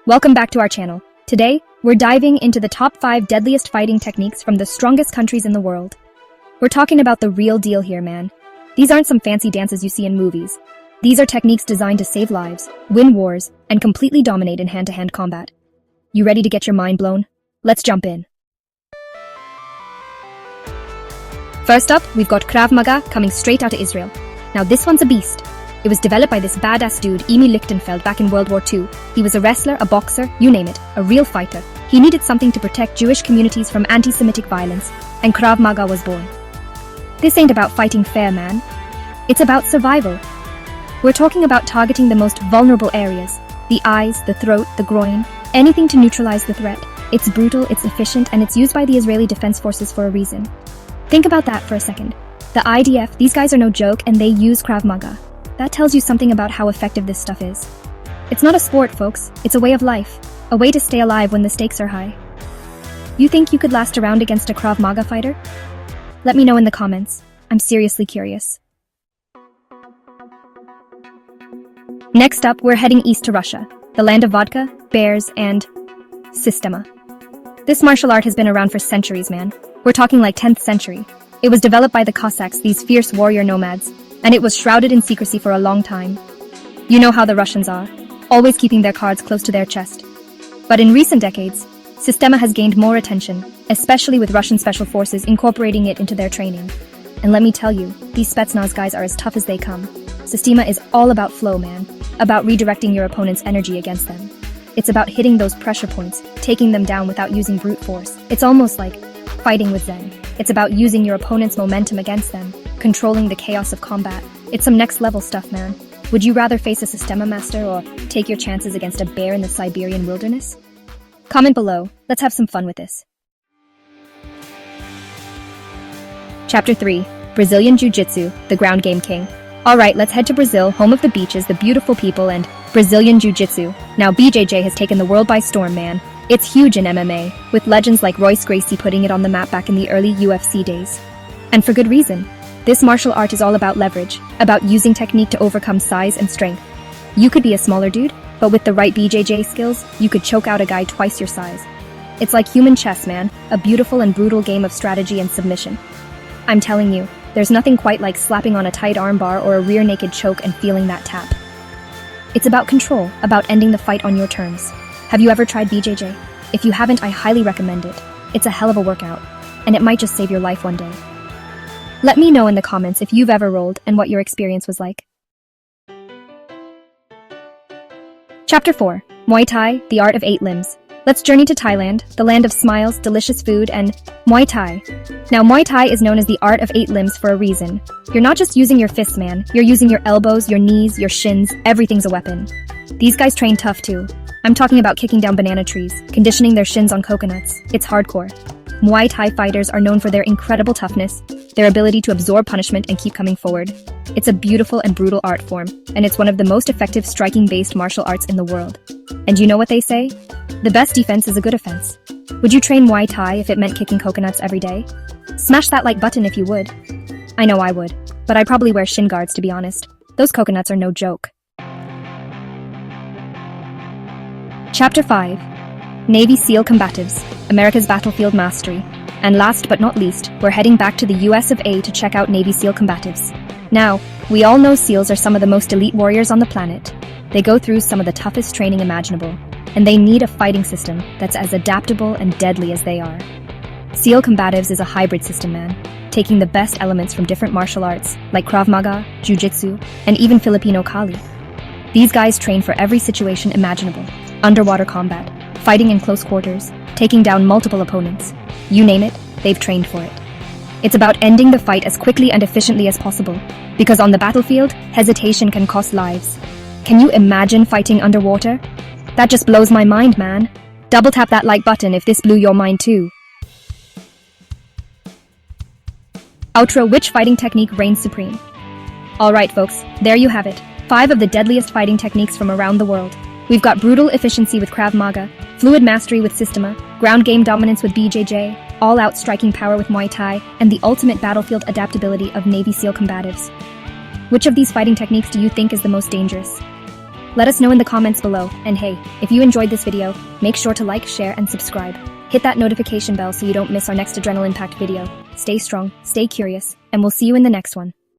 Welcome back to our channel. Today, we're diving into the top 5 deadliest fighting techniques from the strongest countries in the world. We're talking about the real deal here, man. These aren't some fancy dances you see in movies. These are techniques designed to save lives, win wars, and completely dominate in hand-to-hand combat. You ready to get your mind blown? Let's jump in. First up, we've got Krav Maga coming straight out of Israel. Now this one's a beast. It was developed by this badass dude, Emil Lichtenfeld, back in World War II. He was a wrestler, a boxer, you name it, a real fighter. He needed something to protect Jewish communities from anti-Semitic violence, and Krav Maga was born. This ain't about fighting fair, man. It's about survival. We're talking about targeting the most vulnerable areas. The eyes, the throat, the groin, anything to neutralize the threat. It's brutal, it's efficient, and it's used by the Israeli Defense Forces for a reason. Think about that for a second. The IDF, these guys are no joke, and they use Krav Maga. That tells you something about how effective this stuff is. It's not a sport, folks. It's a way of life. A way to stay alive when the stakes are high. You think you could last a round against a Krav Maga fighter? Let me know in the comments. I'm seriously curious. Next up, we're heading east to Russia, the land of vodka, bears, and Systema. This martial art has been around for centuries, man. We're talking like 10th century. It was developed by the Cossacks, these fierce warrior nomads, and it was shrouded in secrecy for a long time. You know how the Russians are, always keeping their cards close to their chest. But in recent decades, Systema has gained more attention, especially with Russian special forces incorporating it into their training. And let me tell you, these Spetsnaz guys are as tough as they come. Systema is all about flow, man, about redirecting your opponent's energy against them. It's about hitting those pressure points, taking them down without using brute force. It's almost like fighting with Zen. It's about using your opponent's momentum against them, controlling the chaos of combat. It's some next level stuff, man. Would you rather face a Systema master or take your chances against a bear in the Siberian wilderness? Comment below. Let's have some fun with this. Chapter 3. Brazilian Jiu-Jitsu, the ground game king. Alright, let's head to Brazil, home of the beaches, the beautiful people, and Brazilian Jiu-Jitsu. Now BJJ has taken the world by storm, man. It's huge in MMA, with legends like Royce Gracie putting it on the map back in the early UFC days. And for good reason. This martial art is all about leverage, about using technique to overcome size and strength. You could be a smaller dude, but with the right BJJ skills, you could choke out a guy twice your size. It's like human chess, man, a beautiful and brutal game of strategy and submission. I'm telling you, there's nothing quite like slapping on a tight armbar or a rear naked choke and feeling that tap. It's about control, about ending the fight on your terms. Have you ever tried BJJ? If you haven't, I highly recommend it. It's a hell of a workout, and it might just save your life one day. Let me know in the comments if you've ever rolled and what your experience was like. Chapter 4. Muay Thai, the art of 8 limbs. Let's journey to Thailand, the land of smiles, delicious food, and Muay Thai. Now, Muay Thai is known as the art of 8 limbs for a reason. You're not just using your fists, man. You're using your elbows, your knees, your shins. Everything's a weapon. These guys train tough too. I'm talking about kicking down banana trees, conditioning their shins on coconuts. It's hardcore. Muay Thai fighters are known for their incredible toughness, their ability to absorb punishment and keep coming forward. It's a beautiful and brutal art form, and it's one of the most effective striking-based martial arts in the world. And you know what they say? The best defense is a good offense. Would you train Muay Thai if it meant kicking coconuts every day? Smash that like button if you would. I know I would, but I'd probably wear shin guards to be honest. Those coconuts are no joke. Chapter 5. Navy SEAL Combatives, America's Battlefield Mastery. And last but not least, we're heading back to the US of A to check out Navy SEAL Combatives. Now, we all know SEALs are some of the most elite warriors on the planet. They go through some of the toughest training imaginable, and they need a fighting system that's as adaptable and deadly as they are. SEAL Combatives is a hybrid system, man, taking the best elements from different martial arts, like Krav Maga, Jiu-Jitsu, and even Filipino Kali. These guys train for every situation imaginable. Underwater combat, fighting in close quarters, taking down multiple opponents. You name it, they've trained for it. It's about ending the fight as quickly and efficiently as possible, because on the battlefield, hesitation can cost lives. Can you imagine fighting underwater? That just blows my mind, man. Double tap that like button if this blew your mind too. Outro, which fighting technique reigns supreme? Alright folks, there you have it. 5 of the deadliest fighting techniques from around the world. We've got brutal efficiency with Krav Maga, fluid mastery with Systema, ground game dominance with BJJ, all-out striking power with Muay Thai, and the ultimate battlefield adaptability of Navy SEAL Combatives. Which of these fighting techniques do you think is the most dangerous? Let us know in the comments below, and hey, if you enjoyed this video, make sure to like, share, and subscribe. Hit that notification bell so you don't miss our next adrenaline-packed video. Stay strong, stay curious, and we'll see you in the next one.